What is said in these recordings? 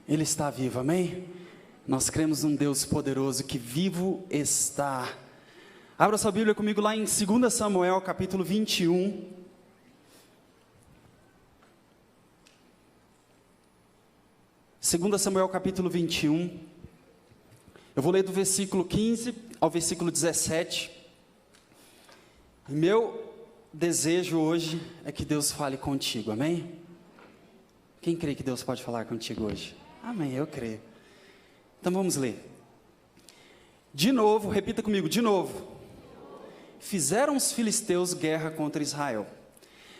Ele está vivo, amém? Nós cremos num Deus poderoso que vivo está. Abra sua Bíblia comigo lá em 2 Samuel, capítulo 21. Segundo Samuel, capítulo 21. Eu vou ler do versículo 15 ao versículo 17. E meu desejo hoje é que Deus fale contigo, amém? Quem crê que Deus pode falar contigo hoje? Amém, eu creio. Então vamos ler. De novo, repita comigo, de novo. Fizeram os filisteus guerra contra Israel.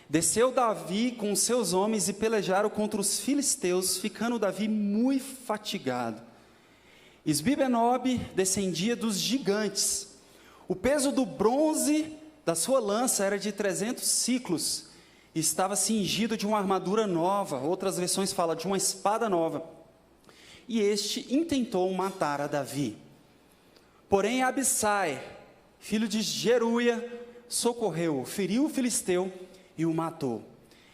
Desceu Davi com os seus homens e pelejaram contra os filisteus, ficando Davi muito fatigado. Isbi-Benob descendia dos gigantes. O peso do bronze da sua lança era de 300 siclos. E estava cingido de uma armadura nova. Outras versões falam de uma espada nova. E este intentou matar a Davi. Porém Abissai, filho de Zeruia, socorreu-o, feriu o filisteu e o matou.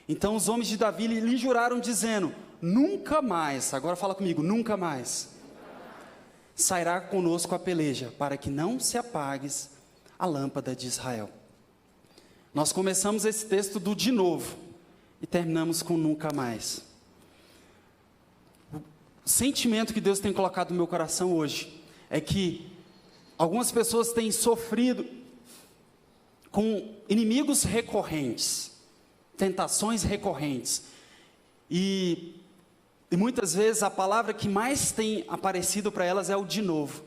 Então os homens de Davi lhe juraram, dizendo: nunca mais, agora fala comigo, nunca mais, sairá conosco a peleja, para que não se apagues a lâmpada de Israel. Nós começamos esse texto do de novo, e terminamos com nunca mais. O sentimento que Deus tem colocado no meu coração hoje, é que algumas pessoas têm sofrido com inimigos recorrentes, tentações recorrentes, e muitas vezes a palavra que mais tem aparecido para elas é o de novo.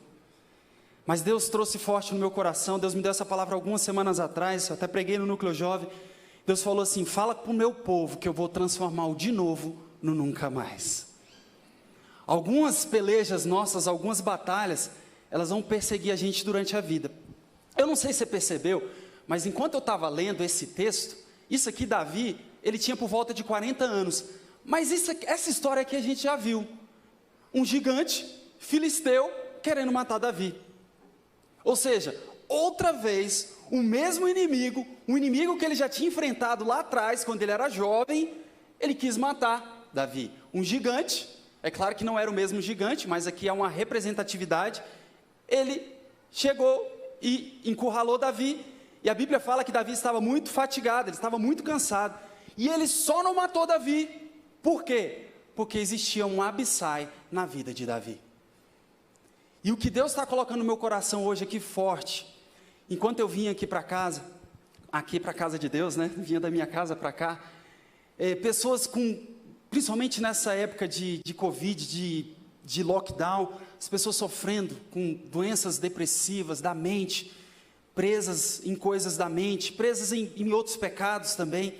Mas Deus trouxe forte no meu coração, Deus me deu essa palavra algumas semanas atrás, eu até preguei no Núcleo Jovem. Deus falou assim: fala para o meu povo que eu vou transformar o de novo no nunca mais. Algumas pelejas nossas, algumas batalhas, elas vão perseguir a gente durante a vida. Eu não sei se você percebeu, mas enquanto eu estava lendo esse texto, isso aqui Davi, ele tinha por volta de 40 anos, mas essa história aqui a gente já viu, um gigante filisteu querendo matar Davi, ou seja, outra vez, o mesmo inimigo, um inimigo que ele já tinha enfrentado lá atrás, quando ele era jovem, ele quis matar Davi, um gigante. É claro que não era o mesmo gigante, mas aqui há uma representatividade. Ele chegou e encurralou Davi, e a Bíblia fala que Davi estava muito fatigado, ele estava muito cansado, e ele só não matou Davi. Por quê? Porque existia um Abissai na vida de Davi. E o que Deus está colocando no meu coração hoje aqui forte, enquanto eu vim aqui para casa de Deus, né? Vinha da minha casa para cá, pessoas principalmente nessa época de Covid, de lockdown, as pessoas sofrendo com doenças depressivas da mente, presas em coisas da mente, presas em outros pecados também,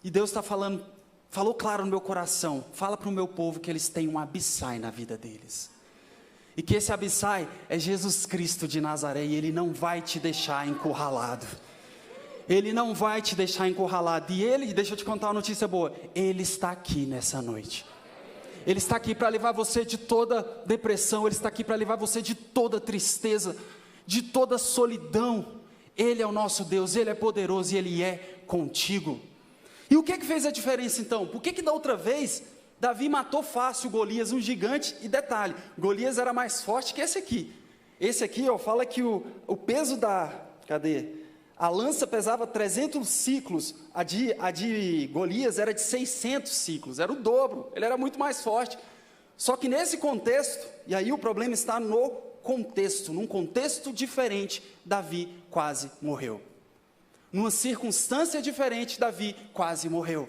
e Deus está falou claro no meu coração: fala para o meu povo que eles têm um Abissai na vida deles, e que esse Abissai é Jesus Cristo de Nazaré, e Ele não vai te deixar encurralado. Ele não vai te deixar encurralado. E Ele, deixa eu te contar uma notícia boa, Ele está aqui nessa noite. Ele está aqui para livrar você de toda depressão, Ele está aqui para livrar você de toda tristeza, de toda solidão. Ele é o nosso Deus, Ele é poderoso e Ele é contigo. E o que fez a diferença então? Por que da outra vez Davi matou fácil Golias, um gigante? E detalhe, Golias era mais forte que esse aqui. Esse aqui, fala que o peso a lança pesava 300 ciclos, a de Golias era de 600 ciclos, era o dobro, ele era muito mais forte. Só que nesse contexto, e aí o problema está no contexto, num contexto diferente, Davi quase morreu. Numa circunstância diferente, Davi quase morreu.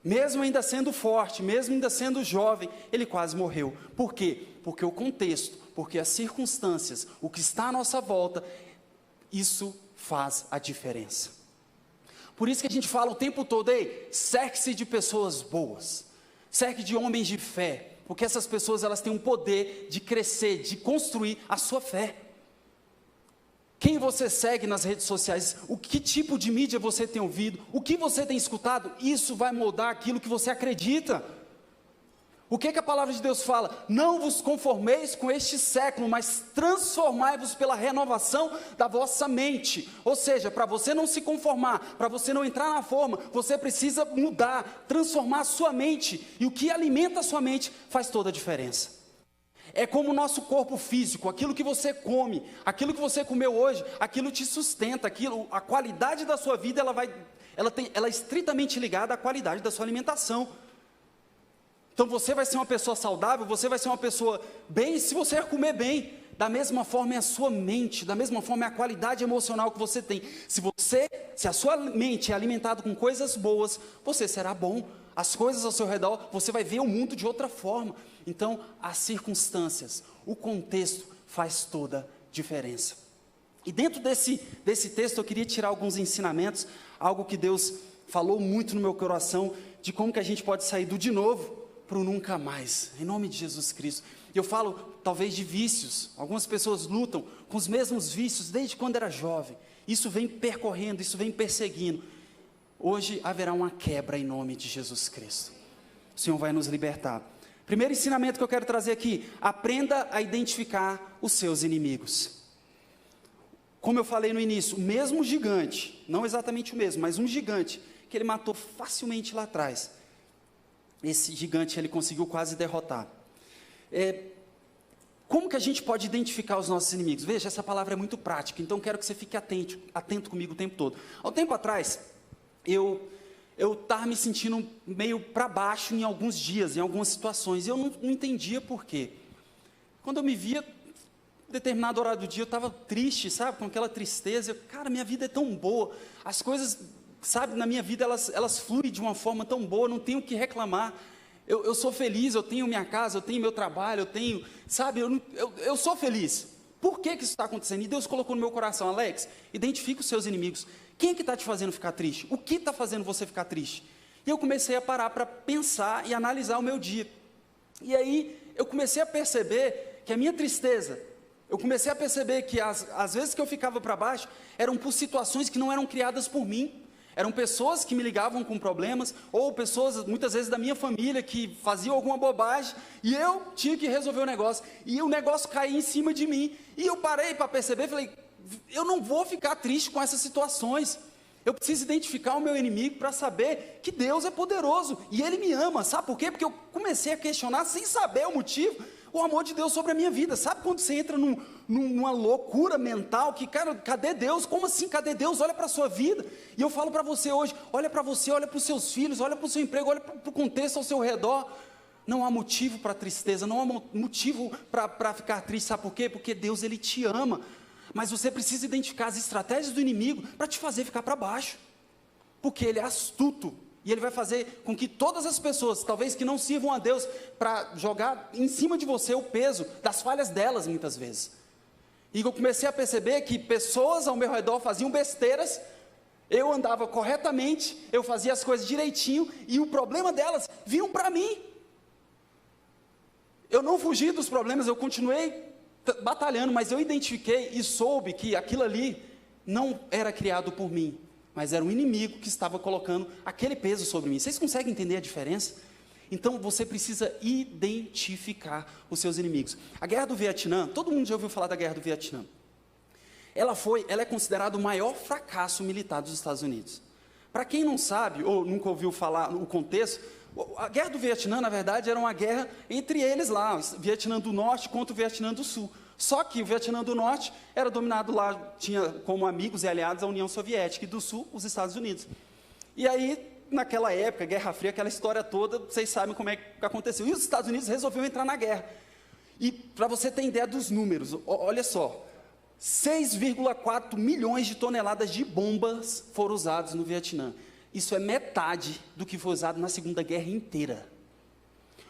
Mesmo ainda sendo forte, mesmo ainda sendo jovem, ele quase morreu. Por quê? Porque o contexto, porque as circunstâncias, o que está à nossa volta, isso faz a diferença. Por isso que a gente fala o tempo todo: ei, cerque-se de pessoas boas, cerque de homens de fé, porque essas pessoas, elas têm um poder de crescer, de construir a sua fé. Quem você segue nas redes sociais, que tipo de mídia você tem ouvido, o que você tem escutado, isso vai moldar aquilo que você acredita. O que a palavra de Deus fala? Não vos conformeis com este século, mas transformai-vos pela renovação da vossa mente. Ou seja, para você não se conformar, para você não entrar na forma, você precisa mudar, transformar a sua mente. E o que alimenta a sua mente faz toda a diferença. É como o nosso corpo físico, aquilo que você come, aquilo que você comeu hoje, aquilo te sustenta, a qualidade da sua vida, ela é estritamente ligada à qualidade da sua alimentação. Então você vai ser uma pessoa saudável, você vai ser uma pessoa bem, se você comer bem. Da mesma forma é a sua mente, da mesma forma é a qualidade emocional que você tem. Se a sua mente é alimentada com coisas boas, você será bom. As coisas ao seu redor, você vai ver o mundo de outra forma. Então, as circunstâncias, o contexto faz toda a diferença. E dentro desse texto eu queria tirar alguns ensinamentos, algo que Deus falou muito no meu coração, de como que a gente pode sair do de novo para o nunca mais, em nome de Jesus Cristo. Eu falo talvez de vícios, algumas pessoas lutam com os mesmos vícios desde quando era jovem, isso vem percorrendo, isso vem perseguindo. Hoje haverá uma quebra em nome de Jesus Cristo, o Senhor vai nos libertar. Primeiro ensinamento que eu quero trazer aqui, aprenda a identificar os seus inimigos. Como eu falei no início, o mesmo gigante, não exatamente o mesmo, mas um gigante, que ele matou facilmente lá atrás, esse gigante ele conseguiu quase derrotar. Como que a gente pode identificar os nossos inimigos? Veja, essa palavra é muito prática, então quero que você fique atento comigo o tempo todo. Há um tempo atrás, eu estava me sentindo meio para baixo em alguns dias, em algumas situações, e eu não entendia por quê. Quando eu me via, em determinado horário do dia, eu estava triste, sabe, com aquela tristeza, cara, minha vida é tão boa, as coisas, sabe, na minha vida, elas fluem de uma forma tão boa, não tenho o que reclamar, eu sou feliz, eu tenho minha casa, eu tenho meu trabalho, eu tenho, sabe, eu sou feliz. Por que isso está acontecendo? E Deus colocou no meu coração, Alex, identifica os seus inimigos. Quem é que está te fazendo ficar triste? O que está fazendo você ficar triste? E eu comecei a parar para pensar e analisar o meu dia. E aí, eu comecei a perceber que a minha tristeza, eu comecei a perceber que as vezes que eu ficava para baixo, eram por situações que não eram criadas por mim. Eram pessoas que me ligavam com problemas, ou pessoas, muitas vezes da minha família, que faziam alguma bobagem, e eu tinha que resolver o negócio, e o negócio caía em cima de mim, e eu parei para perceber, falei, eu não vou ficar triste com essas situações, eu preciso identificar o meu inimigo para saber que Deus é poderoso, e Ele me ama, sabe por quê? Porque eu comecei a questionar, sem saber o motivo, o amor de Deus sobre a minha vida. Sabe quando você entra numa loucura mental, que, cara, cadê Deus? Como assim, cadê Deus? Olha para a sua vida. E eu falo para você hoje, olha para você, olha para os seus filhos, olha para o seu emprego, olha para o contexto ao seu redor. Não há motivo para tristeza, não há motivo para ficar triste, sabe por quê? Porque Deus, Ele te ama, mas você precisa identificar as estratégias do inimigo para te fazer ficar para baixo, porque ele é astuto, e ele vai fazer com que todas as pessoas, talvez que não sirvam a Deus, para jogar em cima de você o peso das falhas delas, muitas vezes. E eu comecei a perceber que pessoas ao meu redor faziam besteiras, eu andava corretamente, eu fazia as coisas direitinho, e o problema delas vinham para mim. Eu não fugi dos problemas, eu continuei batalhando, mas eu identifiquei e soube que aquilo ali não era criado por mim, mas era um inimigo que estava colocando aquele peso sobre mim. Vocês conseguem entender a diferença? Então você precisa identificar os seus inimigos. A Guerra do Vietnã, todo mundo já ouviu falar da Guerra do Vietnã. Ela é considerada o maior fracasso militar dos Estados Unidos. Para quem não sabe, ou nunca ouviu falar o contexto, a Guerra do Vietnã, na verdade, era uma guerra entre eles lá, o Vietnã do Norte contra o Vietnã do Sul. Só que o Vietnã do Norte era dominado lá, tinha como amigos e aliados a União Soviética, e do Sul, os Estados Unidos. E aí, naquela época, Guerra Fria, aquela história toda, vocês sabem como é que aconteceu. E os Estados Unidos resolveram entrar na guerra. E para você ter ideia dos números, olha só, 6,4 milhões de toneladas de bombas foram usadas no Vietnã. Isso é metade do que foi usado na Segunda Guerra inteira.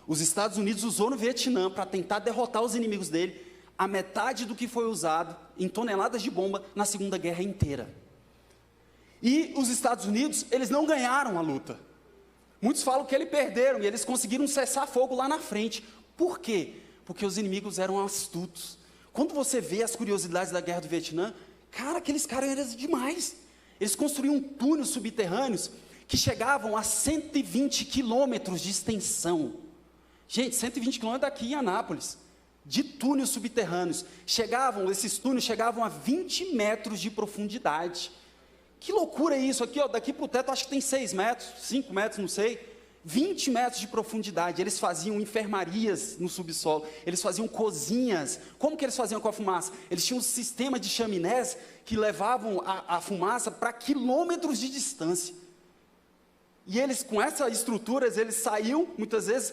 Os Estados Unidos usou no Vietnã para tentar derrotar os inimigos dele, a metade do que foi usado em toneladas de bomba na Segunda Guerra inteira. E os Estados Unidos, eles não ganharam a luta. Muitos falam que eles perderam, e eles conseguiram cessar fogo lá na frente. Por quê? Porque os inimigos eram astutos. Quando você vê as curiosidades da Guerra do Vietnã, cara, aqueles caras eram demais. Eles construíam túneis subterrâneos que chegavam a 120 quilômetros de extensão. Gente, 120 quilômetros daqui em Anápolis, de túneis subterrâneos. Esses túneis chegavam a 20 metros de profundidade. Que loucura é isso aqui, ó, daqui para o teto acho que tem 6 metros, 5 metros, não sei. 20 metros de profundidade. Eles faziam enfermarias no subsolo, eles faziam cozinhas. Como que eles faziam com a fumaça? Eles tinham um sistema de chaminés que levavam a fumaça para quilômetros de distância. E eles, com essas estruturas, eles saíam, muitas vezes,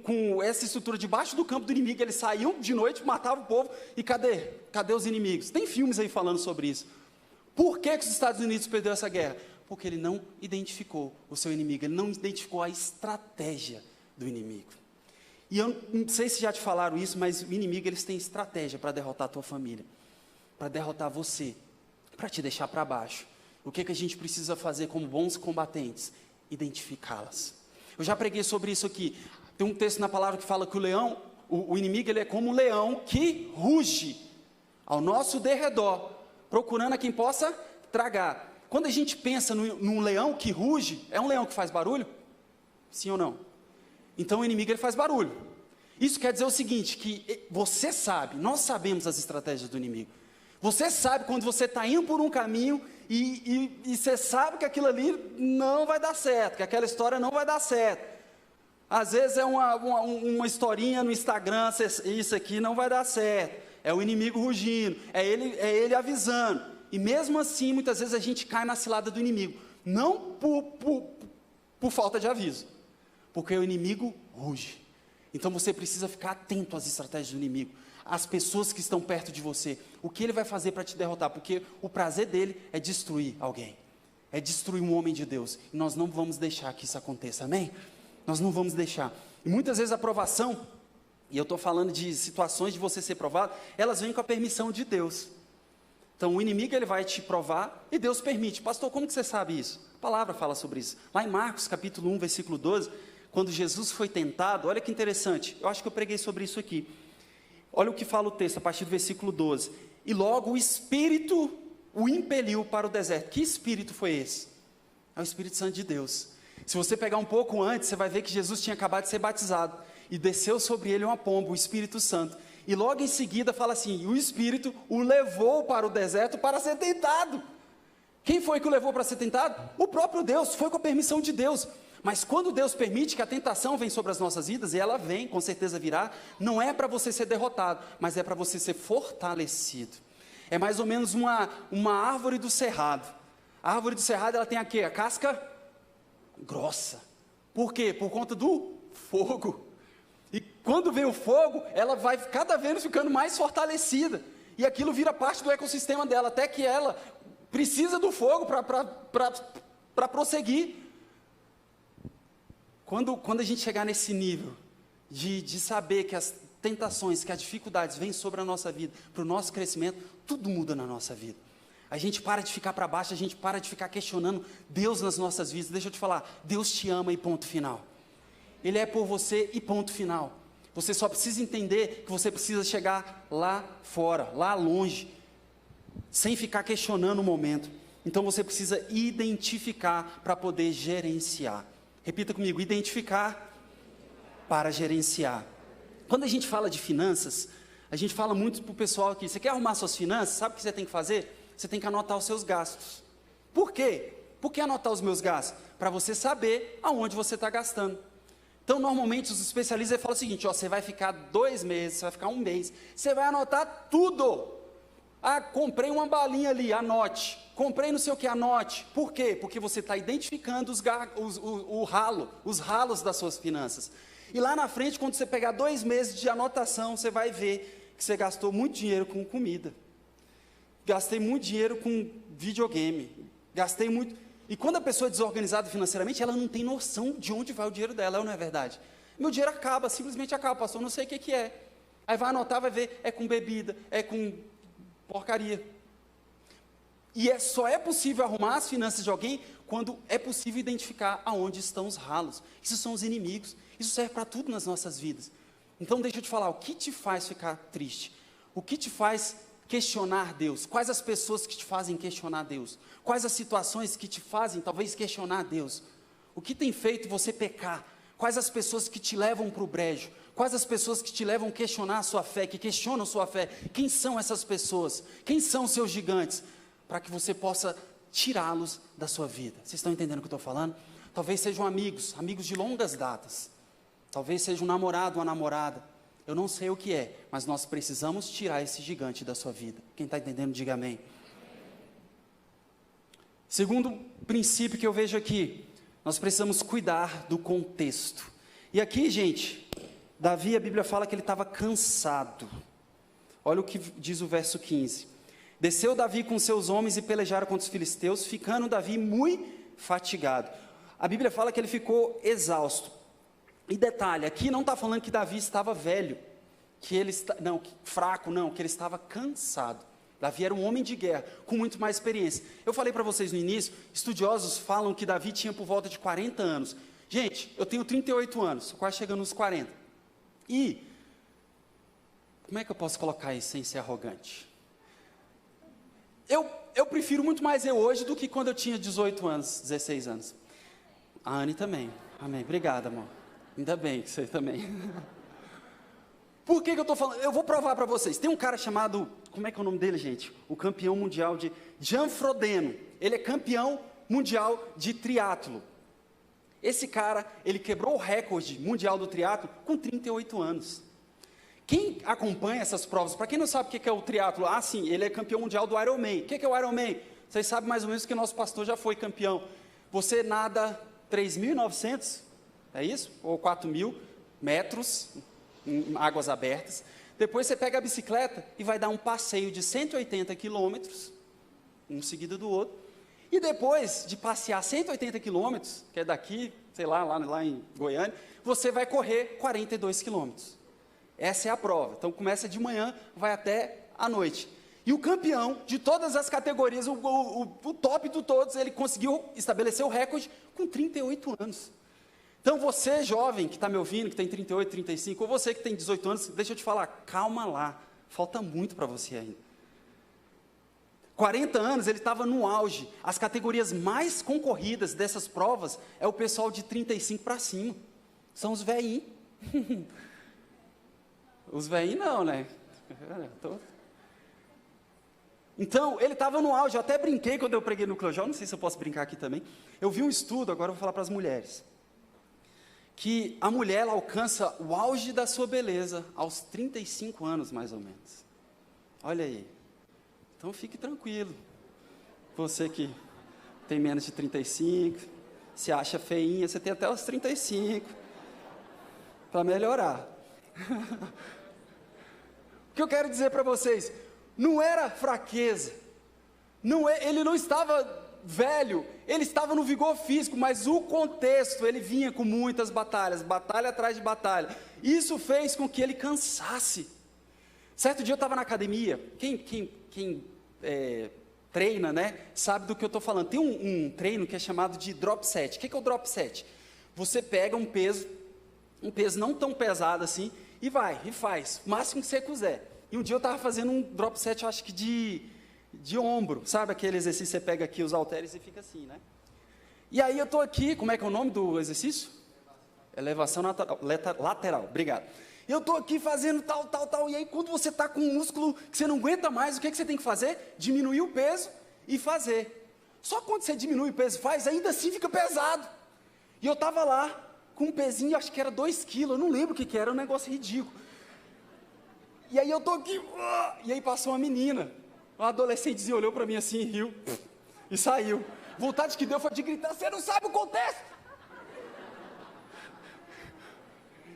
com essa estrutura debaixo do campo do inimigo, eles saíam de noite, matavam o povo, e cadê os inimigos? Tem filmes aí falando sobre isso. Por que os Estados Unidos perdeu essa guerra? Porque ele não identificou o seu inimigo, ele não identificou a estratégia do inimigo. E eu não sei se já te falaram isso, mas o inimigo, eles têm estratégia para derrotar a tua família, para derrotar você, para te deixar para baixo. O que a gente precisa fazer como bons combatentes? Identificá-las. Eu já preguei sobre isso aqui. Tem um texto na palavra que fala que o leão, o inimigo, ele é como um leão que ruge ao nosso derredor, procurando a quem possa tragar. Quando a gente pensa num leão que ruge, é um leão que faz barulho? Sim ou não? Então o inimigo, ele faz barulho. Isso quer dizer o seguinte, que você sabe, nós sabemos as estratégias do inimigo. Você sabe quando você está indo por um caminho e você sabe que aquilo ali não vai dar certo, que aquela história não vai dar certo. Às vezes é uma historinha no Instagram, isso aqui não vai dar certo. É o inimigo rugindo, é ele avisando. E mesmo assim, muitas vezes a gente cai na cilada do inimigo. Não por falta de aviso, porque o inimigo ruge. Então você precisa ficar atento às estratégias do inimigo, às pessoas que estão perto de você. O que ele vai fazer para te derrotar? Porque o prazer dele é destruir alguém, é destruir um homem de Deus. E nós não vamos deixar que isso aconteça, amém? Nós não vamos deixar. E muitas vezes a provação, e eu estou falando de situações de você ser provado, elas vêm com a permissão de Deus. Então o inimigo, ele vai te provar e Deus permite. Pastor, como que você sabe isso? A palavra fala sobre isso. Lá em Marcos capítulo 1, versículo 12, quando Jesus foi tentado, olha que interessante, eu acho que eu preguei sobre isso aqui. Olha o que fala o texto, a partir do versículo 12. E logo o Espírito o impeliu para o deserto. Que Espírito foi esse? É o Espírito Santo de Deus. Se você pegar um pouco antes, você vai ver que Jesus tinha acabado de ser batizado. E desceu sobre ele uma pomba, o Espírito Santo. E logo em seguida fala assim, o Espírito o levou para o deserto para ser tentado. Quem foi que o levou para ser tentado? O próprio Deus, foi com a permissão de Deus. Mas quando Deus permite que a tentação venha sobre as nossas vidas, e ela vem, com certeza virá, não é para você ser derrotado, mas é para você ser fortalecido. É mais ou menos uma árvore do cerrado. A árvore do cerrado, ela tem aqui a casca grossa. Por quê? Por conta do fogo. E quando vem o fogo, ela vai cada vez ficando mais fortalecida. E aquilo vira parte do ecossistema dela, até que ela precisa do fogo para prosseguir. Quando a gente chegar nesse nível de saber que as tentações, que as dificuldades vêm sobre a nossa vida, para o nosso crescimento, tudo muda na nossa vida. A gente para de ficar para baixo, a gente para de ficar questionando Deus nas nossas vidas. Deixa eu te falar, Deus te ama e ponto final. Ele é por você e ponto final. Você só precisa entender que você precisa chegar lá fora, lá longe, sem ficar questionando o momento. Então você precisa identificar para poder gerenciar. Repita comigo, identificar para gerenciar. Quando a gente fala de finanças, a gente fala muito para o pessoal aqui, você quer arrumar suas finanças? Sabe o que você tem que fazer? Você tem que anotar os seus gastos. Por quê? Por que anotar os meus gastos? Para você saber aonde você está gastando. Então, normalmente, os especialistas falam o seguinte, ó, você vai ficar 2 meses, você vai ficar 1 mês, você vai anotar tudo. Ah, comprei uma balinha ali, anote. Comprei não sei o que, anote. Por quê? Porque você está identificando os ralos das suas finanças. E lá na frente, quando você pegar 2 meses de anotação, você vai ver que você gastou muito dinheiro com comida. Gastei muito dinheiro com videogame. Gastei muito... E quando a pessoa é desorganizada financeiramente, ela não tem noção de onde vai o dinheiro dela, não é verdade? Meu dinheiro acaba, simplesmente acaba, pastor, não sei o que é. Aí vai anotar, vai ver, é com bebida, é com porcaria. E só é possível arrumar as finanças de alguém quando é possível identificar aonde estão os ralos. Isso são os inimigos. Isso serve para tudo nas nossas vidas. Então deixa eu te falar, o que te faz ficar triste? O que te faz questionar Deus? Quais as pessoas que te fazem questionar Deus? Quais as situações que te fazem talvez questionar Deus? O que tem feito você pecar? Quais as pessoas que te levam para o brejo? Quais as pessoas que te levam a questionar a sua fé, que questionam sua fé? Quem são essas pessoas? Quem são os seus gigantes? Para que você possa tirá-los da sua vida. Vocês estão entendendo o que eu estou falando? Talvez sejam amigos, amigos de longas datas. Talvez seja um namorado, uma namorada. Eu não sei o que é, mas nós precisamos tirar esse gigante da sua vida. Quem está entendendo, diga amém. Segundo princípio que eu vejo aqui, nós precisamos cuidar do contexto. E aqui, gente, Davi, a Bíblia fala que ele estava cansado. Olha o que diz o verso 15. Desceu Davi com seus homens e pelejaram contra os filisteus, ficando Davi muito fatigado. A Bíblia fala que ele ficou exausto. E detalhe, aqui não está falando que Davi estava velho, que ele fraco, não, que ele estava cansado. Davi era um homem de guerra, com muito mais experiência. Eu falei para vocês no início, estudiosos falam que Davi tinha por volta de 40 anos. Gente, eu tenho 38 anos, quase chegando nos 40. E, como é que eu posso colocar isso sem ser arrogante? Eu prefiro muito mais eu hoje do que quando eu tinha 18 anos, 16 anos. A Anne também, amém, obrigada, amor. Ainda bem que você também. Por que eu estou falando? Eu vou provar para vocês. Tem um cara chamado, como é que é o nome dele, gente? O campeão mundial de Jan Frodeno. Ele é campeão mundial de triatlo. Esse cara, ele quebrou o recorde mundial do triatlo com 38 anos. Quem acompanha essas provas, para quem não sabe o que é o triatlo, sim, ele é campeão mundial do Ironman. O que é o Ironman? Vocês sabem mais ou menos que o nosso pastor já foi campeão. Você nada 3.900, é isso? Ou 4.000 metros em águas abertas. Depois você pega a bicicleta e vai dar um passeio de 180 quilômetros, um seguido do outro. E depois de passear 180 quilômetros, que é daqui, sei lá em Goiânia, você vai correr 42 quilômetros. Essa é a prova. Então começa de manhã, vai até a noite. E o campeão de todas as categorias, o top de todos, ele conseguiu estabelecer o recorde com 38 anos. Então você, jovem, que está me ouvindo, que tem 38, 35, ou você que tem 18 anos, deixa eu te falar, calma lá, falta muito para você ainda. 40 anos, ele estava no auge. As categorias mais concorridas dessas provas é o pessoal de 35 para cima. São os velhinhos. Os velhinhos não, né? Então, ele estava no auge. Eu até brinquei quando eu preguei no Clojão, não sei se eu posso brincar aqui também. Eu vi um estudo, agora eu vou falar para as mulheres, que a mulher ela alcança o auge da sua beleza aos 35 anos, mais ou menos. Olha aí. Então fique tranquilo. Você que tem menos de 35, se acha feinha, você tem até os 35 para melhorar. O que eu quero dizer para vocês, não era fraqueza, ele não estava velho, ele estava no vigor físico, mas o contexto, ele vinha com muitas batalhas, batalha atrás de batalha. Isso fez com que ele cansasse. Certo dia eu estava na academia, quem treina, né, sabe do que eu estou falando. Tem um treino que é chamado de drop set. O que é o drop set? Você pega um peso não tão pesado assim, e faz, o máximo que você quiser. E um dia eu estava fazendo um drop set, eu acho que de ombro, sabe aquele exercício, você pega aqui os halteres e fica assim, né? E aí eu estou aqui, como é que é o nome do exercício? Elevação lateral, obrigado. Eu estou aqui fazendo tal, e aí quando você está com um músculo que você não aguenta mais, o que você tem que fazer? Diminuir o peso e fazer. Só quando você diminui o peso e faz, ainda assim fica pesado. E eu estava lá, com um pezinho, acho que era 2 quilos, eu não lembro o que era, um negócio ridículo. E aí eu estou aqui, e aí passou uma menina, uma adolescentezinha olhou para mim assim, riu, e saiu. Vontade que deu foi de gritar, você não sabe o contexto.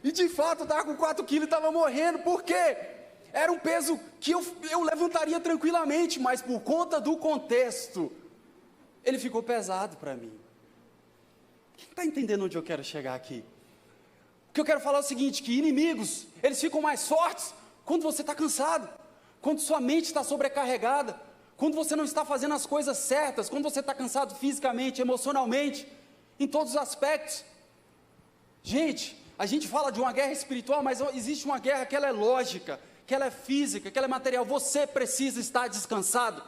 E de fato eu estava com 4 quilos e estava morrendo, por quê? Era um peso que eu levantaria tranquilamente, mas por conta do contexto, ele ficou pesado para mim. Quem está entendendo onde eu quero chegar aqui? O que eu quero falar é o seguinte, que inimigos, eles ficam mais fortes quando você está cansado, quando sua mente está sobrecarregada, quando você não está fazendo as coisas certas, quando você está cansado fisicamente, emocionalmente, em todos os aspectos. Gente, a gente fala de uma guerra espiritual, mas existe uma guerra que ela é lógica, que ela é física, que ela é material. Você precisa estar descansado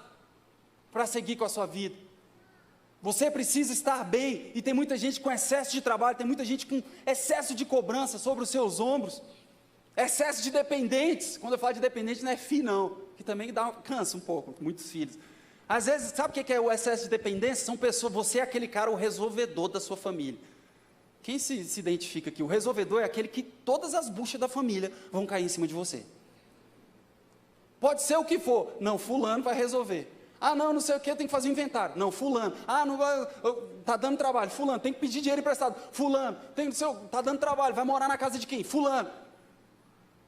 para seguir com a sua vida. Você precisa estar bem, e tem muita gente com excesso de trabalho, tem muita gente com excesso de cobrança sobre os seus ombros, excesso de dependentes. Quando eu falo de dependente, não é filho não, que também cansa um pouco, muitos filhos. Às vezes, sabe o que é o excesso de dependência? São pessoas, você é aquele cara, o resolvedor da sua família. Quem se identifica aqui? O resolvedor é aquele que todas as buchas da família vão cair em cima de você. Pode ser o que for, não, fulano vai resolver. Ah, não sei o que, tem que fazer um inventário. Não, fulano. Ah, não vai, tá dando trabalho. Fulano, tem que pedir dinheiro emprestado. Fulano, tá dando trabalho, vai morar na casa de quem? Fulano.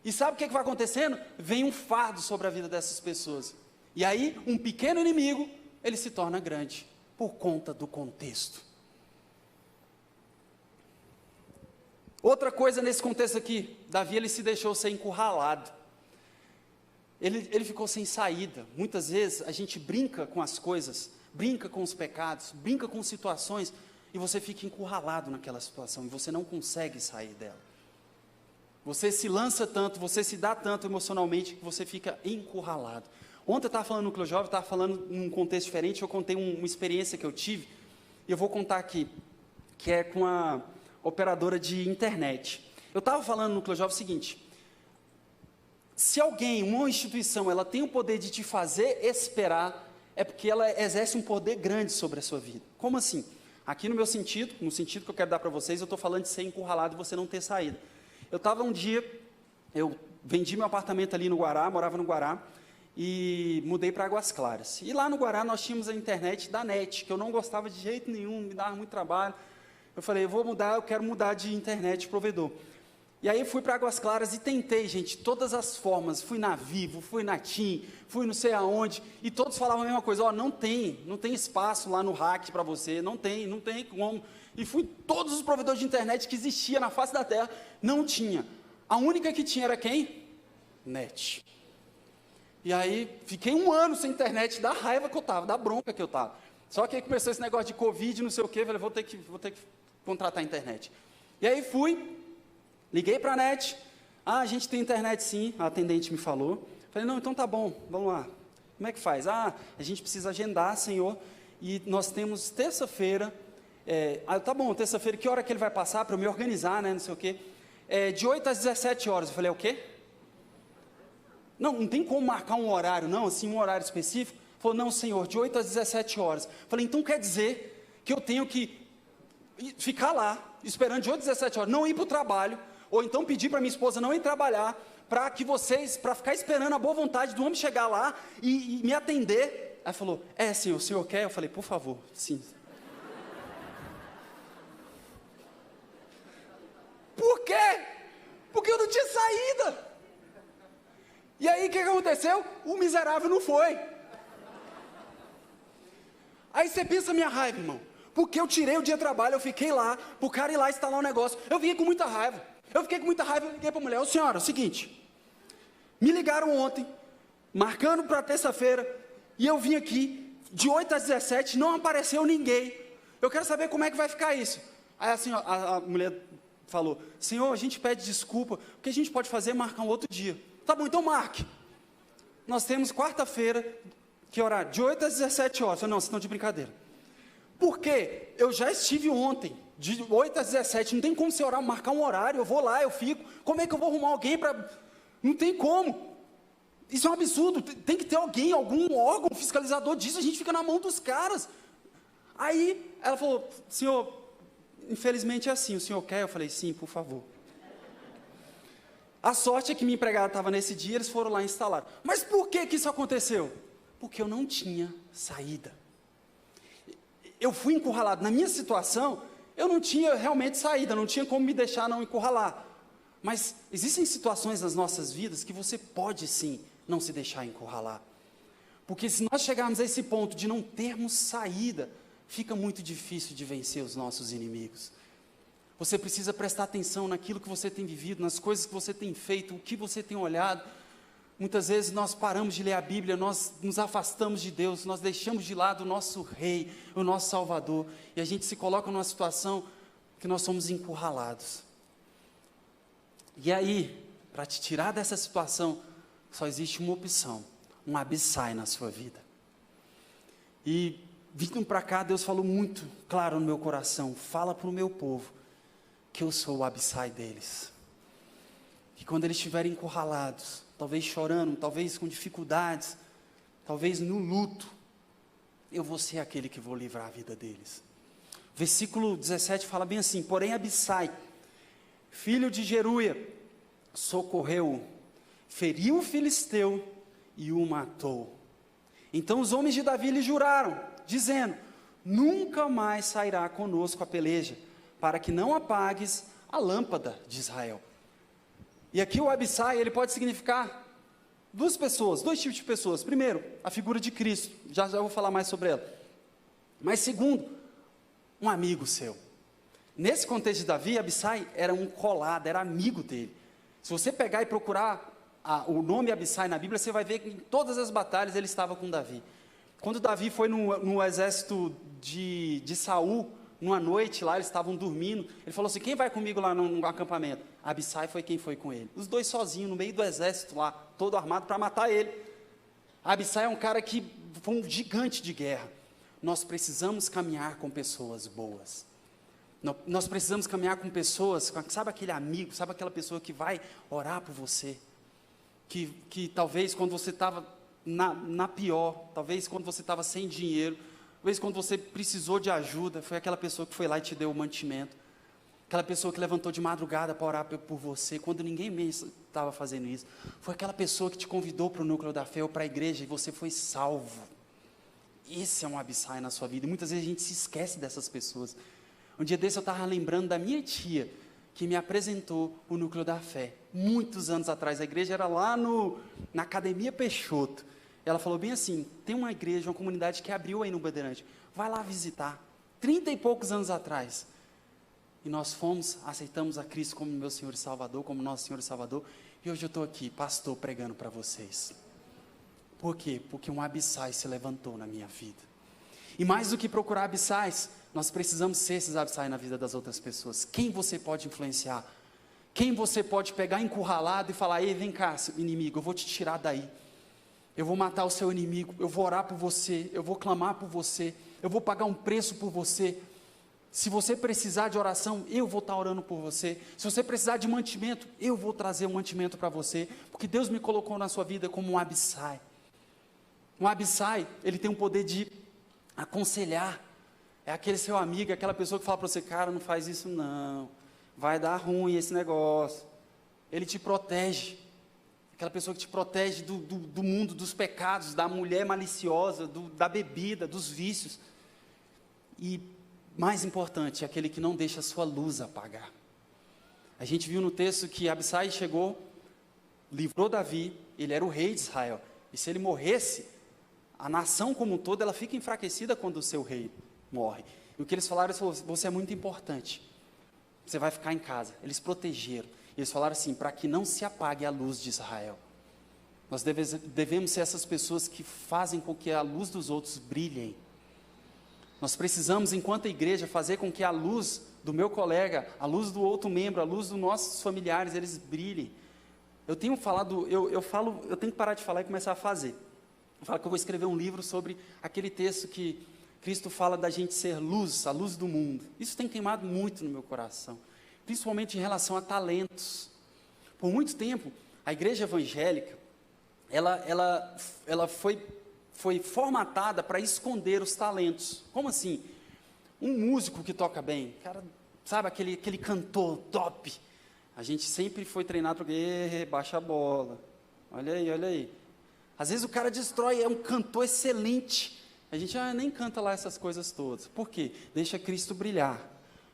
E sabe o que vai acontecendo? Vem um fardo sobre a vida dessas pessoas. E aí, um pequeno inimigo, ele se torna grande, por conta do contexto. Outra coisa nesse contexto aqui, Davi, ele se deixou ser encurralado. Ele ficou sem saída. Muitas vezes a gente brinca com as coisas, brinca com os pecados, brinca com situações, e você fica encurralado naquela situação, e você não consegue sair dela. Você se lança tanto, você se dá tanto emocionalmente, que você fica encurralado. Ontem eu estava falando no Núcleo Jovem, estava falando num contexto diferente, eu contei uma experiência que eu tive, e eu vou contar aqui, que é com a operadora de internet. Eu estava falando no Núcleo Jovem o seguinte: se alguém, uma instituição, ela tem o poder de te fazer esperar, é porque ela exerce um poder grande sobre a sua vida. Como assim? Aqui no meu sentido, no sentido que eu quero dar para vocês, eu estou falando de ser encurralado e você não ter saída. Eu estava um dia, eu vendi meu apartamento ali no Guará, morava no Guará, e mudei para Águas Claras. E lá no Guará nós tínhamos a internet da NET, que eu não gostava de jeito nenhum, me dava muito trabalho. Eu falei, eu quero mudar de internet de provedor. E aí fui para Águas Claras e tentei, gente, todas as formas, fui na Vivo, fui na TIM, fui não sei aonde, e todos falavam a mesma coisa: ó, não tem espaço lá no RAC para você, não tem como. E fui todos os provedores de internet que existia na face da terra, não tinha. A única que tinha era quem? NET. E aí fiquei 1 ano sem internet, da raiva que eu estava, da bronca que eu estava. Só que aí começou esse negócio de Covid, não sei o quê, eu falei, vou ter que contratar a internet. E aí fui, liguei para a NET, a gente tem internet sim, a atendente me falou. Falei, não, então tá bom, vamos lá. Como é que faz? A gente precisa agendar, senhor, e nós temos terça-feira, tá bom, terça-feira, que hora que ele vai passar para eu me organizar, né, não sei o quê. De 8 às 17 horas. Eu falei, o quê? Não tem como marcar um horário, não, assim, um horário específico. Falou, não, senhor, de 8 às 17 horas. Eu falei, então quer dizer que eu tenho que ficar lá, esperando de 8 às 17 horas, não ir para o trabalho, ou então pedir para minha esposa não ir trabalhar, para ficar esperando a boa vontade do homem chegar lá e me atender. Aí falou, senhor, o senhor quer? Eu falei, por favor, sim. Por quê? Porque eu não tinha saída. E aí o que aconteceu? O miserável não foi. Aí você pensa a minha raiva, irmão. Porque eu tirei o dia de trabalho, eu fiquei lá, para o cara ir lá instalar um negócio. Eu fiquei com muita raiva. Eu liguei para a mulher, ô senhora, é o seguinte, me ligaram ontem, marcando para terça-feira, e eu vim aqui, de 8 às 17, não apareceu ninguém. Eu quero saber como é que vai ficar isso. Aí a mulher falou, senhor, a gente pede desculpa, o que a gente pode fazer é marcar um outro dia. Tá bom, então marque. Nós temos quarta-feira, que horário? De 8 às 17 horas. Eu falei, não, vocês estão de brincadeira. Por quê? Eu já estive ontem, de 8 às 17, não tem como você marcar um horário, eu vou lá, eu fico. Como é que eu vou arrumar alguém para... Não tem como. Isso é um absurdo, tem que ter alguém, algum órgão fiscalizador disso, a gente fica na mão dos caras. Aí, ela falou, senhor, infelizmente é assim, o senhor quer? Eu falei, sim, por favor. A sorte é que minha empregada estava nesse dia, eles foram lá instalar. Mas por que isso aconteceu? Porque eu não tinha saída. Eu fui encurralado. Na minha situação, eu não tinha realmente saída, não tinha como me deixar não encurralar. Mas existem situações nas nossas vidas que você pode sim não se deixar encurralar. Porque se nós chegarmos a esse ponto de não termos saída, fica muito difícil de vencer os nossos inimigos. Você precisa prestar atenção naquilo que você tem vivido, nas coisas que você tem feito, o que você tem olhado. Muitas vezes nós paramos de ler a Bíblia, nós nos afastamos de Deus, nós deixamos de lado o nosso Rei, o nosso Salvador, e a gente se coloca numa situação que nós somos encurralados. E aí, para te tirar dessa situação, só existe uma opção, um abissai na sua vida. E vindo para cá, Deus falou muito claro no meu coração: fala para o meu povo que eu sou o Abissai deles. Que quando eles estiverem encurralados, talvez chorando, talvez com dificuldades, talvez no luto, eu vou ser aquele que vou livrar a vida deles. Versículo 17 fala bem assim: porém Abissai, filho de Geruia, socorreu, feriu o filisteu e o matou. Então os homens de Davi lhe juraram, dizendo: nunca mais sairá conosco a peleja, para que não apagues a lâmpada de Israel. E aqui o Abissai, ele pode significar duas pessoas, dois tipos de pessoas. Primeiro, a figura de Cristo, já vou falar mais sobre ela. Mas segundo, um amigo seu. Nesse contexto de Davi, Abissai era um colado, era amigo dele. Se você pegar e procurar o nome Abissai na Bíblia, você vai ver que em todas as batalhas ele estava com Davi. Quando Davi foi no exército de Saul, numa noite lá, eles estavam dormindo, ele falou assim: quem vai comigo lá no acampamento? Abissai foi quem foi com ele. Os dois sozinhos, no meio do exército lá, todo armado para matar ele. Abissai é um cara que foi um gigante de guerra. Nós precisamos caminhar com pessoas boas. Nós precisamos caminhar com pessoas, sabe aquele amigo, sabe aquela pessoa que vai orar por você, que talvez quando você estava na pior, talvez quando você estava sem dinheiro, talvez quando você precisou de ajuda, foi aquela pessoa que foi lá e te deu o mantimento, aquela pessoa que levantou de madrugada para orar por você, quando ninguém mesmo estava fazendo isso, foi aquela pessoa que te convidou para o núcleo da fé ou para a igreja e você foi salvo. Esse é um Abissai na sua vida, e muitas vezes a gente se esquece dessas pessoas. Um dia desse eu estava lembrando da minha tia, que me apresentou o núcleo da fé, muitos anos atrás. A igreja era lá na Academia Peixoto. Ela falou bem assim: tem uma igreja, uma comunidade que abriu aí no Bandeirante, vai lá visitar, 30 e poucos anos atrás. E nós fomos, aceitamos a Cristo como meu Senhor e Salvador, como nosso Senhor e Salvador, e hoje eu estou aqui, pastor, pregando para vocês. Por quê? Porque um Abissai se levantou na minha vida. E mais do que procurar Abissais, nós precisamos ser esses Abissai na vida das outras pessoas. Quem você pode influenciar? Quem você pode pegar encurralado e falar: ei, vem cá, inimigo, eu vou te tirar daí. Eu vou matar o seu inimigo, eu vou orar por você, eu vou clamar por você, eu vou pagar um preço por você. Se você precisar de oração, eu vou estar orando por você. Se você precisar de mantimento, eu vou trazer um mantimento para você, porque Deus me colocou na sua vida como um Abissai. Um Abissai, ele tem o poder de aconselhar. É aquele seu amigo, é aquela pessoa que fala para você: cara, não faz isso não, vai dar ruim esse negócio. Ele te protege, aquela pessoa que te protege do mundo, dos pecados, da mulher maliciosa, da bebida, dos vícios. E mais importante, é aquele que não deixa a sua luz apagar. A gente viu no texto que Abissai chegou, livrou Davi, ele era o rei de Israel, e se ele morresse, a nação como um todo, ela fica enfraquecida quando o seu rei morre. E o que eles falaram: você é muito importante, você vai ficar em casa. Eles protegeram, eles falaram assim: para que não se apague a luz de Israel. Nós devemos ser essas pessoas que fazem com que a luz dos outros brilhem. Nós precisamos, enquanto igreja, fazer com que a luz do meu colega, a luz do outro membro, a luz dos nossos familiares, eles brilhem. Eu tenho falado, eu tenho que parar de falar e começar a fazer. Eu falo que eu vou escrever um livro sobre aquele texto que Cristo fala da gente ser luz, a luz do mundo. Isso tem queimado muito no meu coração, principalmente em relação a talentos. Por muito tempo, a igreja evangélica, ela foi formatada para esconder os talentos. Como assim? Um músico que toca bem, cara, sabe, aquele cantor top. A gente sempre foi treinado para baixa a bola. Olha aí, olha aí. Às vezes o cara destrói, é um cantor excelente. A gente nem canta lá essas coisas todas. Por quê? Deixa Cristo brilhar,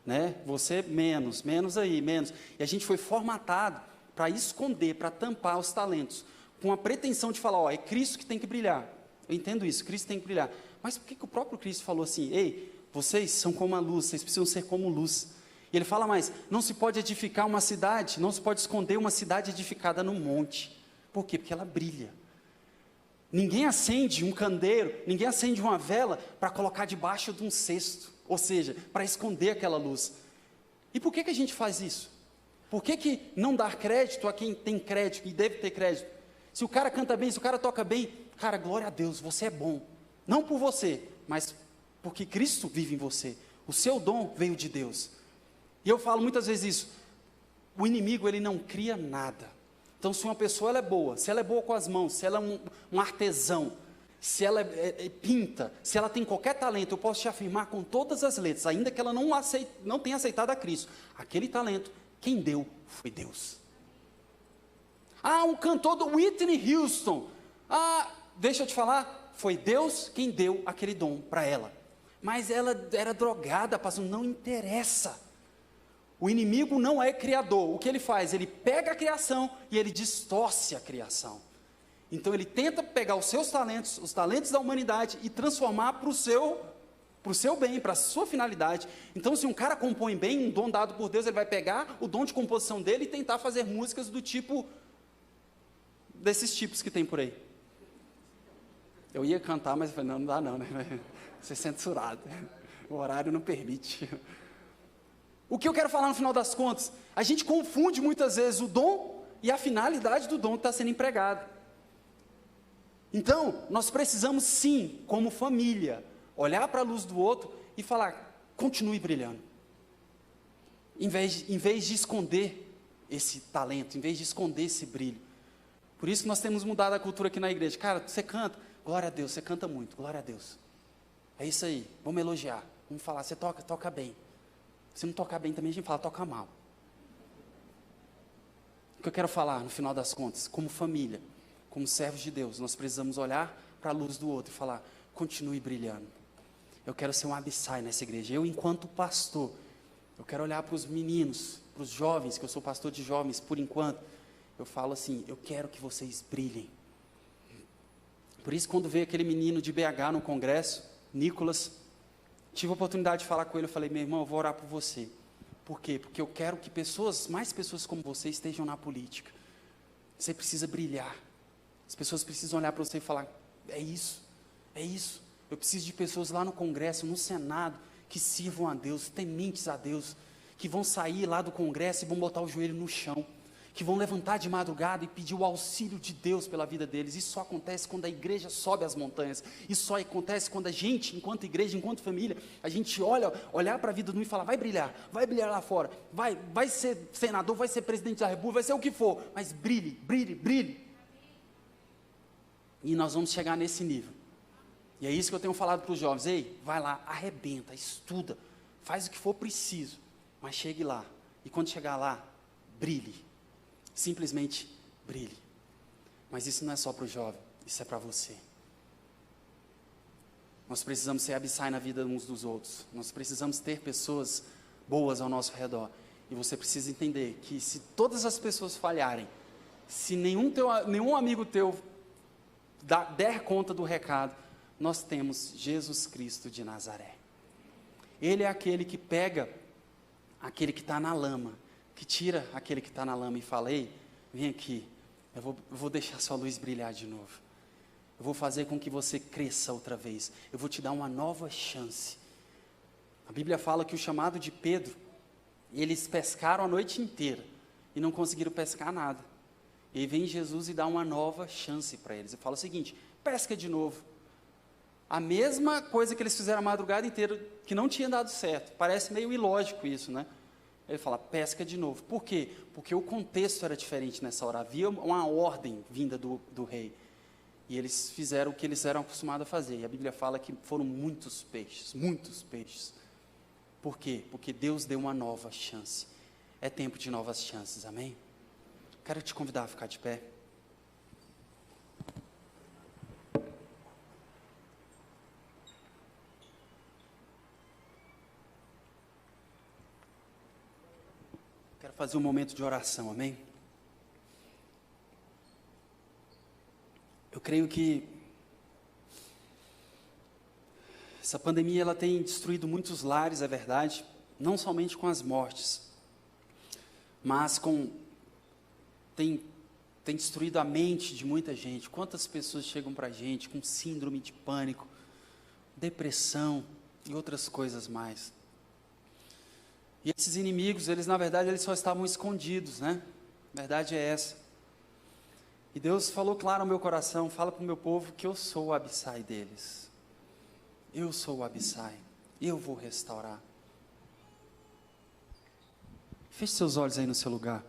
né? Você menos aí, menos. E a gente foi formatado para esconder, para tampar os talentos, com a pretensão de falar: ó, é Cristo que tem que brilhar. Eu entendo isso, Cristo tem que brilhar. Mas por que o próprio Cristo falou assim: ei, vocês são como a luz, vocês precisam ser como luz? E ele fala mais: não se pode edificar uma cidade, não se pode esconder uma cidade edificada no monte. Por quê? Porque ela brilha. Ninguém acende um candeeiro, ninguém acende uma vela para colocar debaixo de um cesto, ou seja, para esconder aquela luz. E por que a gente faz isso? Por que não dar crédito a quem tem crédito e deve ter crédito? Se o cara canta bem, se o cara toca bem, cara, glória a Deus, você é bom. Não por você, mas porque Cristo vive em você. O seu dom veio de Deus. E eu falo muitas vezes isso, o inimigo ele não cria nada. Então se uma pessoa ela é boa, se ela é boa com as mãos, se ela é um artesão, se ela pinta, se ela tem qualquer talento, eu posso te afirmar com todas as letras, ainda que ela não tenha aceitado a Cristo, aquele talento, quem deu foi Deus. Um cantor do Whitney Houston, deixa eu te falar, foi Deus quem deu aquele dom para ela, mas ela era drogada, pastor, não interessa. O inimigo não é criador, o que ele faz? Ele pega a criação e ele distorce a criação. Então ele tenta pegar os seus talentos, os talentos da humanidade e transformar para o seu bem, para a sua finalidade. Então se um cara compõe bem, um dom dado por Deus, ele vai pegar o dom de composição dele e tentar fazer músicas do tipo, desses tipos que tem por aí. Eu ia cantar, mas eu falei, não dá não, né? Vai ser censurado, o horário não permite. O que eu quero falar no final das contas, a gente confunde muitas vezes o dom e a finalidade do dom que está sendo empregado. Então, nós precisamos sim, como família, olhar para a luz do outro e falar, continue brilhando. Em vez de esconder esse talento, em vez de esconder esse brilho. Por isso que nós temos mudado a cultura aqui na igreja. Cara, você canta, glória a Deus, você canta muito, glória a Deus. É isso aí, vamos elogiar, vamos falar, você toca bem. Se não tocar bem também a gente fala, toca mal. O que eu quero falar no final das contas, como família, como servos de Deus, nós precisamos olhar para a luz do outro e falar, continue brilhando. Eu quero ser um Abissai nessa igreja. Eu, enquanto pastor, eu quero olhar para os meninos, para os jovens, que eu sou pastor de jovens por enquanto. Eu falo assim, eu quero que vocês brilhem. Por isso, quando veio aquele menino de BH no congresso, Nicolas, tive a oportunidade de falar com ele, eu falei, meu irmão, eu vou orar por você. Por quê? Porque eu quero que mais pessoas como você estejam na política. Você precisa brilhar. As pessoas precisam olhar para você e falar, é isso. Eu preciso de pessoas lá no Congresso, no Senado, que sirvam a Deus, tementes a Deus, que vão sair lá do Congresso e vão botar o joelho no chão, que vão levantar de madrugada e pedir o auxílio de Deus pela vida deles. Isso só acontece quando a igreja sobe as montanhas. Isso só acontece quando a gente, enquanto igreja, enquanto família, a gente olhar para a vida do um e falar, vai brilhar lá fora, vai ser senador, vai ser presidente da república, vai ser o que for, mas brilhe. E nós vamos chegar nesse nível. E é isso que eu tenho falado para os jovens, ei, vai lá, arrebenta, estuda, faz o que for preciso, mas chegue lá, e quando chegar lá, brilhe, simplesmente brilhe. Mas isso não é só para o jovem, isso é para você. Nós precisamos ser Abissai na vida uns dos outros, nós precisamos ter pessoas boas ao nosso redor, e você precisa entender que se todas as pessoas falharem, se nenhum amigo teu der conta do recado, nós temos Jesus Cristo de Nazaré. Ele é aquele que pega aquele que está na lama, que tira aquele que está na lama e fala, ei, vem aqui, eu vou deixar sua luz brilhar de novo. Eu vou fazer com que você cresça outra vez. Eu vou te dar uma nova chance. A Bíblia fala que o chamado de Pedro, eles pescaram a noite inteira e não conseguiram pescar nada. E aí vem Jesus e dá uma nova chance para eles. Ele fala o seguinte, pesca de novo. A mesma coisa que eles fizeram a madrugada inteira, que não tinha dado certo. Parece meio ilógico isso, né? Ele fala, pesca de novo. Por quê? Porque o contexto era diferente nessa hora. Havia uma ordem vinda do rei. E eles fizeram o que eles eram acostumados a fazer. E a Bíblia fala que foram muitos peixes, muitos peixes. Por quê? Porque Deus deu uma nova chance. É tempo de novas chances, amém? Quero te convidar a ficar de pé. Quero fazer um momento de oração, amém? Eu creio que essa pandemia ela tem destruído muitos lares, é verdade, não somente com as mortes, mas tem destruído a mente de muita gente. Quantas pessoas chegam para a gente com síndrome de pânico, depressão e outras coisas mais. E esses inimigos, eles na verdade, eles só estavam escondidos, né? A verdade é essa. E Deus falou claro ao meu coração, fala para o meu povo que eu sou o Abissai deles. Eu sou o Abissai, eu vou restaurar. Feche seus olhos aí no seu lugar.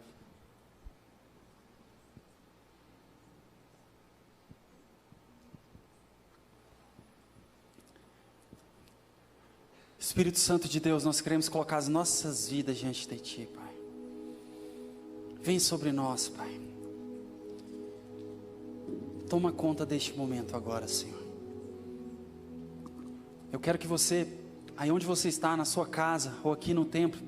Espírito Santo de Deus, nós queremos colocar as nossas vidas diante de Ti, Pai. Vem sobre nós, Pai. Toma conta deste momento agora, Senhor. Eu quero que você, aí onde você está, na sua casa ou aqui no templo,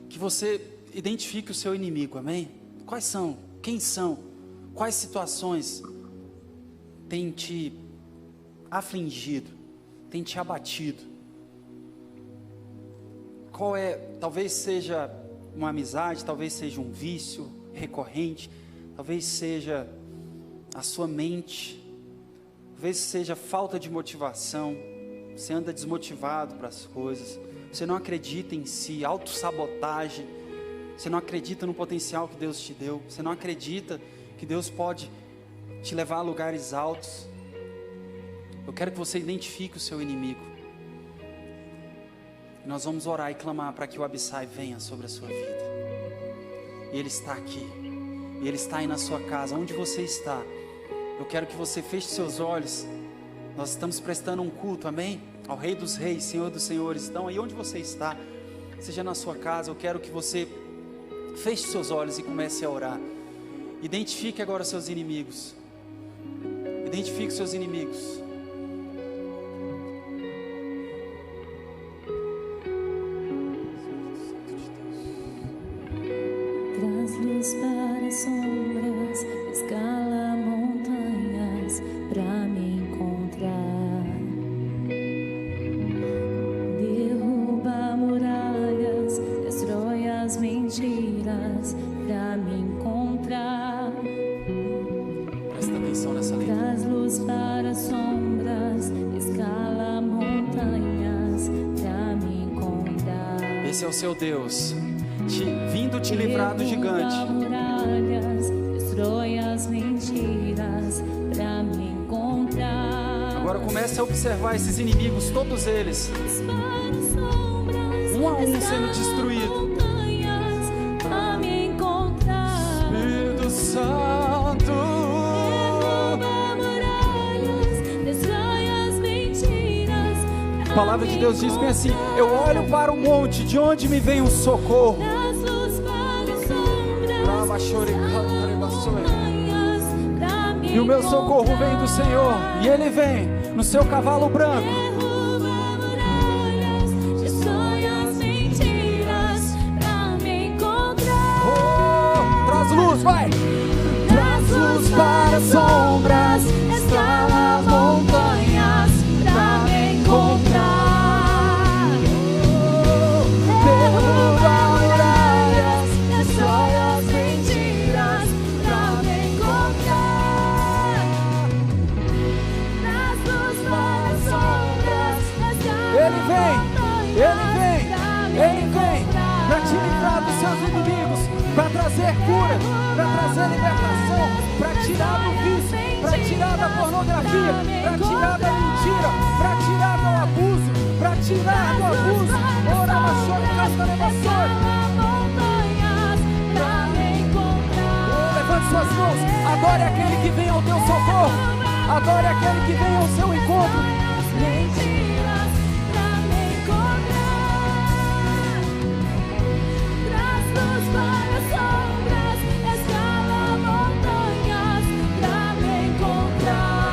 que você identifique o seu inimigo, amém? Quais são? Quem são? Quais situações têm te afligido, têm te abatido? Qual é, talvez seja uma amizade, talvez seja um vício recorrente, talvez seja a sua mente, talvez seja falta de motivação, você anda desmotivado para as coisas, você não acredita em si, autossabotagem, você não acredita no potencial que Deus te deu, você não acredita que Deus pode te levar a lugares altos. Eu quero que você identifique o seu inimigo. Nós vamos orar e clamar para que o Abissai venha sobre a sua vida. E Ele está aqui. E Ele está aí na sua casa, onde você está. Eu quero que você feche seus olhos. Nós estamos prestando um culto, amém? Ao Rei dos Reis, Senhor dos Senhores. Então, aí onde você está, seja na sua casa, eu quero que você feche seus olhos e comece a orar. Identifique agora seus inimigos. Identifique seus inimigos. Luz para sombras, escala montanhas pra me encontrar. Derruba muralhas, destrói as mentiras pra me encontrar. Presta atenção nessa leitura. Traz luz para sombras, escala montanhas pra me encontrar. Esse é o seu Deus. Vindo te livrar do gigante. Muralhas, destrói as mentiras pra me encontrar. Agora comece a observar esses inimigos, todos eles, um a um sendo destruído. Pra me encontrar. Espírito Santo, Derruba muralhas, destrói as mentiras. a palavra de Deus diz bem assim: eu olho para o monte, de onde me vem o socorro. E o meu socorro vem do Senhor, e Ele vem no seu cavalo branco. Oh, traz luz, vai! Traz luz para sombras, escala montanhas pra me encontrar. Derruba muralhas, destrói as mentiras pra me encontrar. Traz luz para sombras, Ele vem para te livrar dos seus inimigos, para trazer cura, para trazer libertação, para tirar do vício, para tirar da pornografia, para tirar da mentira, para tirar do abuso, para tirar do abuso. Ora, machore, casta, levassore. Levante suas mãos, adore aquele que vem ao teu socorro, adore aquele que vem ao seu encontro. Mentiras pra me encontrar. Traz luz para sombras, escala montanhas pra me encontrar.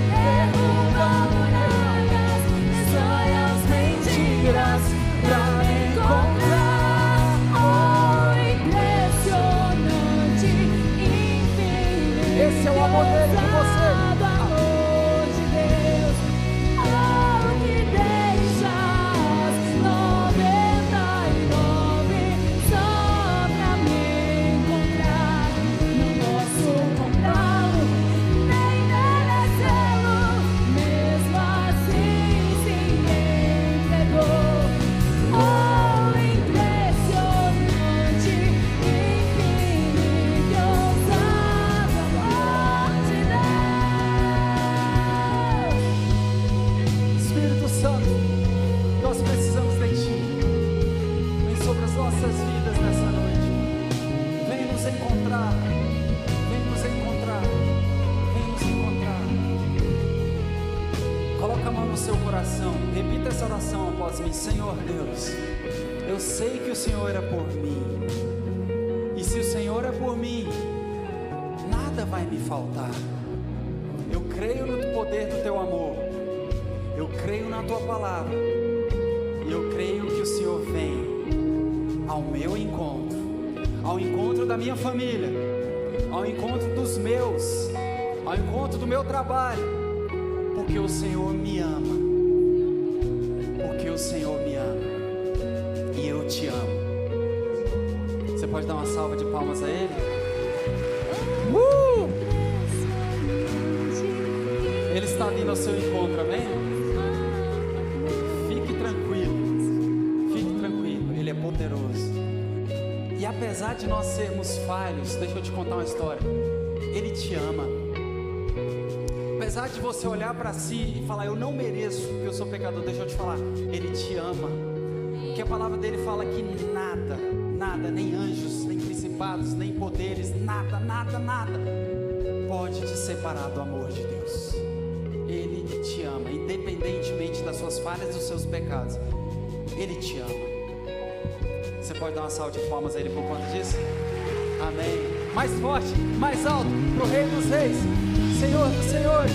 Derruba muralhas, destrói as mentiras pra me encontrar. Oh, impressionante, infinito. Esse é o amor dele por você. no seu coração, repita essa oração após mim. Senhor Deus, eu sei que o Senhor é por mim, e se o Senhor é por mim, nada vai me faltar. Eu creio no poder do teu amor, eu creio na tua palavra, e eu creio que o Senhor vem ao meu encontro, ao encontro da minha família, ao encontro dos meus, ao encontro do meu trabalho, porque o Senhor me ama, porque o Senhor me ama, e eu te amo. Você pode dar uma salva de palmas a Ele? Ele está vindo ao seu encontro, amém? Fique tranquilo, Ele é poderoso. E apesar de nós sermos falhos, deixa eu te contar uma história, Ele te ama. Apesar de você olhar para si e falar, eu não mereço, porque eu sou pecador, deixa eu te falar, Ele te ama. Porque a palavra dele fala que nada, nem anjos, nem principados, nem poderes, nada pode te separar do amor de Deus. Ele te ama, independentemente das suas falhas e dos seus pecados. Ele te ama. Você pode dar uma salva de palmas a Ele por conta disso? Amém. Mais forte, mais alto, pro Rei dos Reis, Senhor dos Senhores.